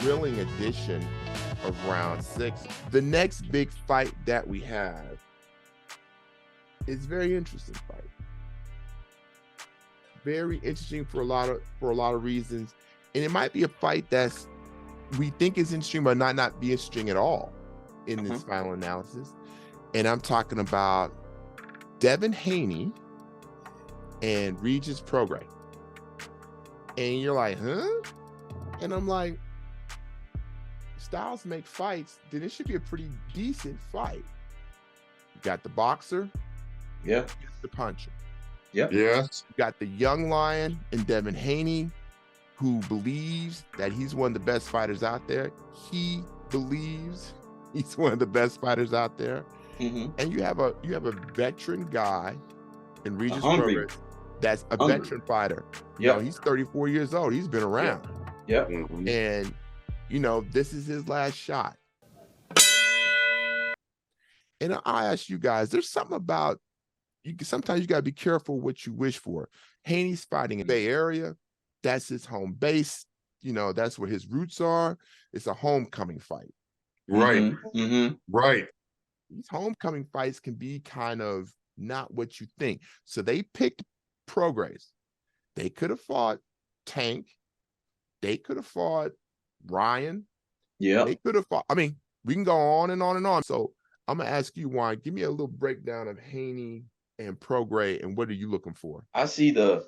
thrilling edition of round 6. The next big fight that we have is very interesting fight. Very interesting for a lot of reasons. And it might be a fight that's we think is interesting, but not be interesting at all in this final analysis. And I'm talking about Devin Haney and Regis Prograis. And you're like, huh? And I'm like, styles make fights, then it should be a pretty decent fight. You got the boxer, yeah, the puncher. Yep. Yes. You got the young lion in Devin Haney, who believes that he's one of the best fighters out there. He believes he's one of the best fighters out there. And you have a veteran guy in Regis Prograis that's a veteran fighter. You know, he's 34 years old. He's been around. Yep. And you know, this is his last shot. And I ask you guys, there's something about sometimes you got to be careful what you wish for. Haney's fighting in the Bay Area. That's his home base. You know, that's where his roots are. It's a homecoming fight. Right. Right. These homecoming fights can be kind of not what you think. So they picked Prograis. They could have fought Tank. They could have fought Ryan. Yeah. They could have fought. I mean, we can go on and on and on. So I'm going to ask you, Juan, give me a little breakdown of Haney and Prograis, and what are you looking for? I see the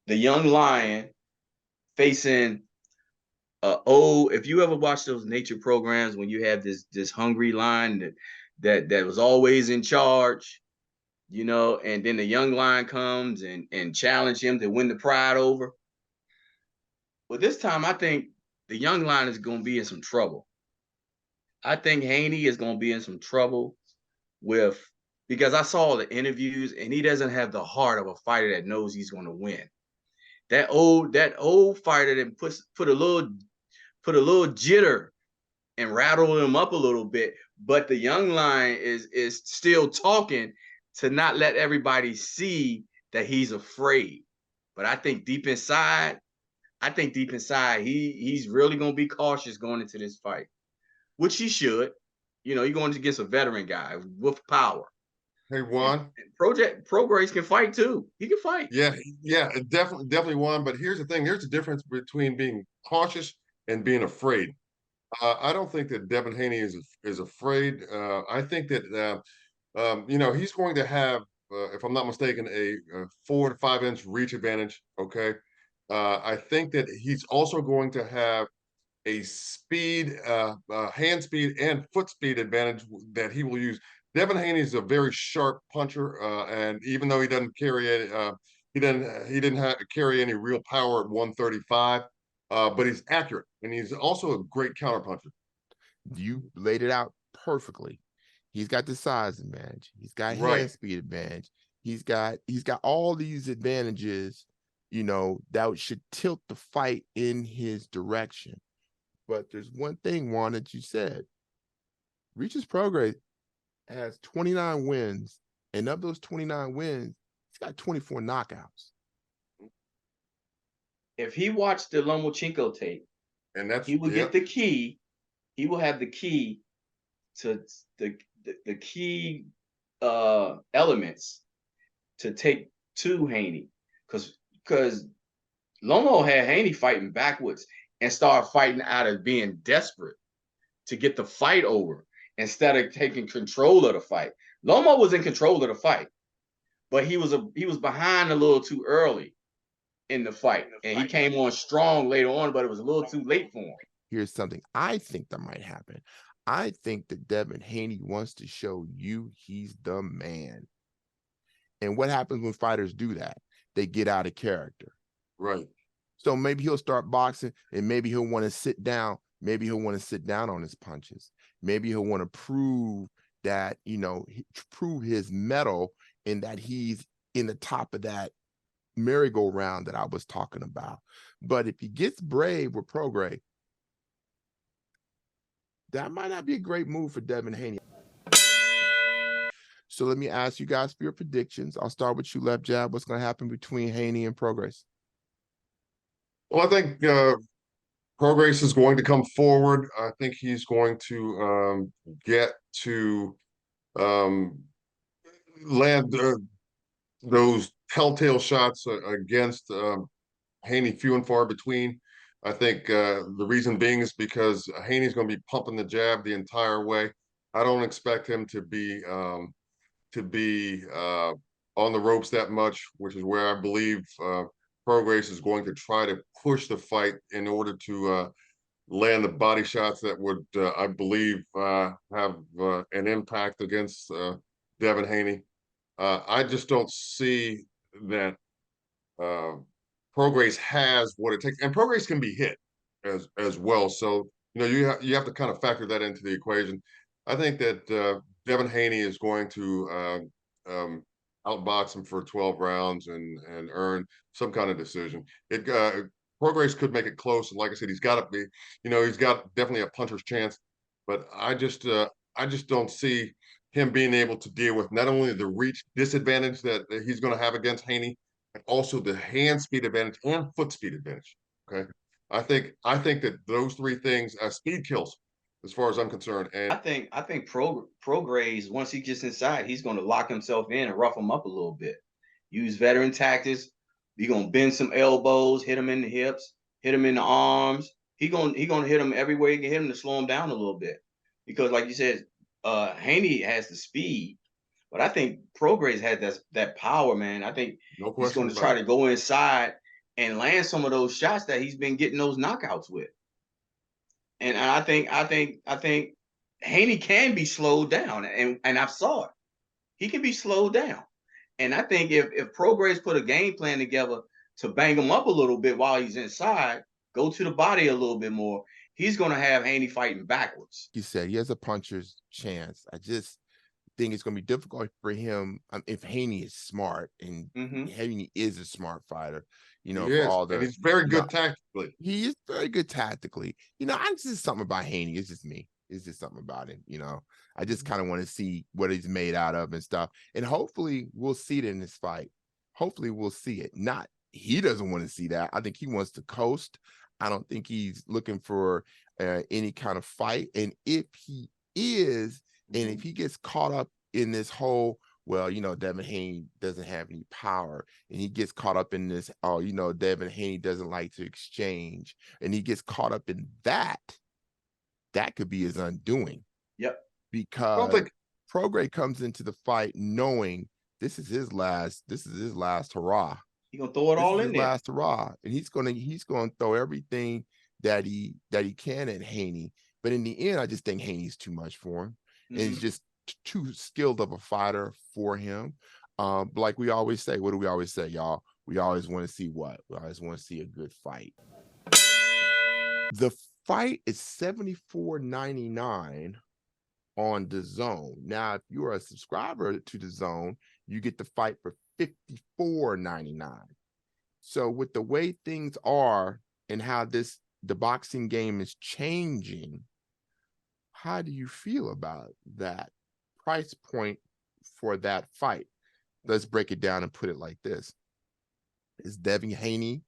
young lion facing if you ever watch those nature programs when you have this hungry lion that was always in charge, you know, and then the young lion comes and challenge him to win the pride over. Well, this time I think the young lion is going to be in some trouble. I think Haney is going to be in some trouble because I saw the interviews and he doesn't have the heart of a fighter that knows he's going to win. That old fighter that put a little jitter and rattle him up a little bit, but the young lion is still talking to not let everybody see that he's afraid. But I think deep inside he's really going to be cautious going into this fight, which he should. You know, you're going against a veteran guy with power. Hey, Juan. Prograis can fight too. He can fight. Yeah, definitely Juan. But here's the thing. Here's the difference between being cautious and being afraid. I don't think that Devin Haney is afraid. I think that you know, he's going to have, if I'm not mistaken, a 4 to 5 inch reach advantage. Okay. I think that he's also going to have a speed, hand speed and foot speed advantage that he will use. Devin Haney is a very sharp puncher, and even though he doesn't carry it, he didn't carry any real power at 135, but he's accurate and he's also a great counter puncher. You laid it out perfectly. He's got the size advantage. He's got hand speed advantage. He's got all these advantages, you know, that should tilt the fight in his direction. But there's one thing, Juan, that you said. Regis Prograis has 29 wins, and of those 29 wins, he's got 24 knockouts. If he watched the Lomachenko tape, and he will get the key. He will have the key to the key elements to take to Haney, because Lomo had Haney fighting backwards and started fighting out of being desperate to get the fight over instead of taking control of the fight. Lomo was in control of the fight, but he was behind a little too early in the fight, and he came on strong later on, but it was a little too late for him. Here's something I think that might happen. I think that Devin Haney wants to show you he's the man. And what happens when fighters do that? They get out of character. Right. So maybe he'll start boxing and maybe he'll want to sit down. Maybe he'll want to sit down on his punches. Maybe he'll want to prove that, you know, prove his mettle and that he's in the top of that merry-go-round that I was talking about. But if he gets brave with Prograis, that might not be a great move for Devin Haney. So let me ask you guys for your predictions. I'll start with you, Left Jab. What's going to happen between Haney and Prograis? Well, I think Prograis is going to come forward. I think he's going to get to um, land those telltale shots against Haney few and far between. I think the reason being is because Haney's going to be pumping the jab the entire way. I don't expect him to be on the ropes that much, which is where I believe Prograis is going to try to push the fight in order to land the body shots that would, I believe, have an impact against Devin Haney. I just don't see that Prograis has what it takes, and Prograis can be hit as well. So you have to kind of factor that into the equation. I think that Devin Haney is going to outbox him for 12 rounds and earn some kind of decision. Prograis could make it close, and like I said, he's got to be, he's got definitely a puncher's chance. But I just don't see him being able to deal with not only the reach disadvantage that he's going to have against Haney, and also the hand speed advantage and foot speed advantage. Okay, I think that those three things, speed kills, as far as I'm concerned. And I think Prograis, once he gets inside, he's going to lock himself in and rough him up a little bit. Use veteran tactics. He gonna bend some elbows, hit him in the hips, hit him in the arms. He gonna hit him everywhere he can hit him to slow him down a little bit. Because like you said, Haney has the speed, but I think Prograis has that power, man. I think no he's question going to about try it. to go inside and land some of those shots that he's been getting those knockouts with. And I think Haney can be slowed down, and I saw it. He can be slowed down. And I think if Prograis put a game plan together to bang him up a little bit while he's inside, go to the body a little bit more, he's going to have Haney fighting backwards. You said he has a puncher's chance. I just think it's going to be difficult for him if Haney is smart, and Haney is a smart fighter. He For is, all and the he's very good tactically. he is very good tactically. I'm just something about Haney. It's just me. It's just something about him. I just kind of want to see what he's made out of and stuff. And hopefully we'll see it in this fight. Hopefully we'll see it. Not he doesn't want to see that. I think he wants to coast. I don't think he's looking for any kind of fight. And if he is, and if he gets caught up in this whole, well, Devin Haney doesn't have any power, and he gets caught up in this, Devin Haney doesn't like to exchange, and he gets caught up in that could be his undoing. Yep. Because Prograis comes into the fight knowing this is his last hurrah. He's gonna throw it all in there. Last hurrah. And he's gonna throw everything that he can at Haney. But in the end, I just think Haney's too much for him. And he's just too skilled of a fighter for him. Like we always say, what do we always say, y'all? We always want to see what? We always want to see a good fight. The fight is $74.99 on DAZN. Now, if you're a subscriber to DAZN, you get the fight for $54.99. So with the way things are and how the boxing game is changing, how do you feel about that price point for that fight? Let's break it down and put it like this. Is Devin Haney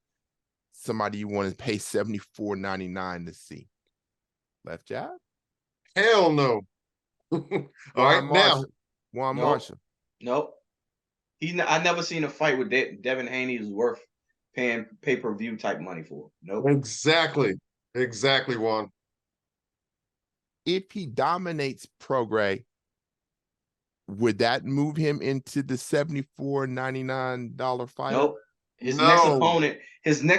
somebody you want to pay $74.99 to see? Left jab? Hell no. All right, now. Juan Marshall. Nope. I never seen a fight with Devin Haney is worth paying pay-per-view type money for. Nope. Exactly, Juan. If he dominates Prograis, would that move him into the $74.99 fight? Nope. His next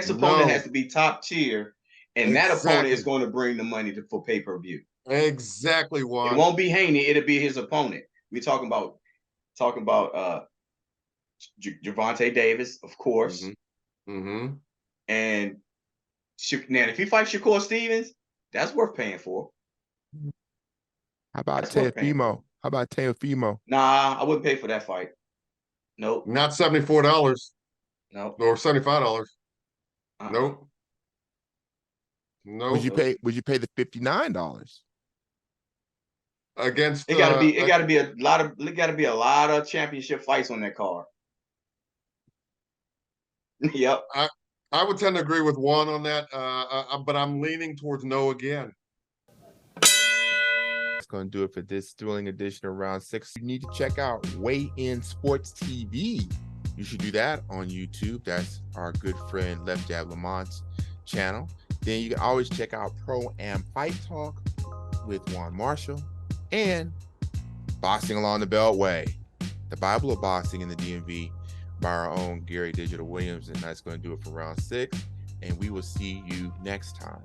opponent has to be top tier, and that opponent is going to bring the money for pay-per-view. Exactly, Juan. It won't be Haney, it'll be his opponent. We're talking about Gervonta Davis, of course. And now if he fights Shakur Stevens, that's worth paying for. How about Teofimo? Nah, I wouldn't pay for that fight. Nope. Not $74. Nope. Or $75. Nope. No. Would you pay the $59? Against it gotta be a lot of championship fights on that card. Yep. I would tend to agree with Juan on that, but I'm leaning towards no again. That's going to do it for this thrilling edition of Round 6. You need to check out Weigh In Sports TV. You should do that on YouTube. That's our good friend Left Jab Lamont's channel. Then you can always check out Pro Am Fight Talk with Juan Marshall and Boxing Along the Beltway, the Bible of Boxing in the DMV, by our own Gary Digital Williams. And that's going to do it for Round 6. And we will see you next time.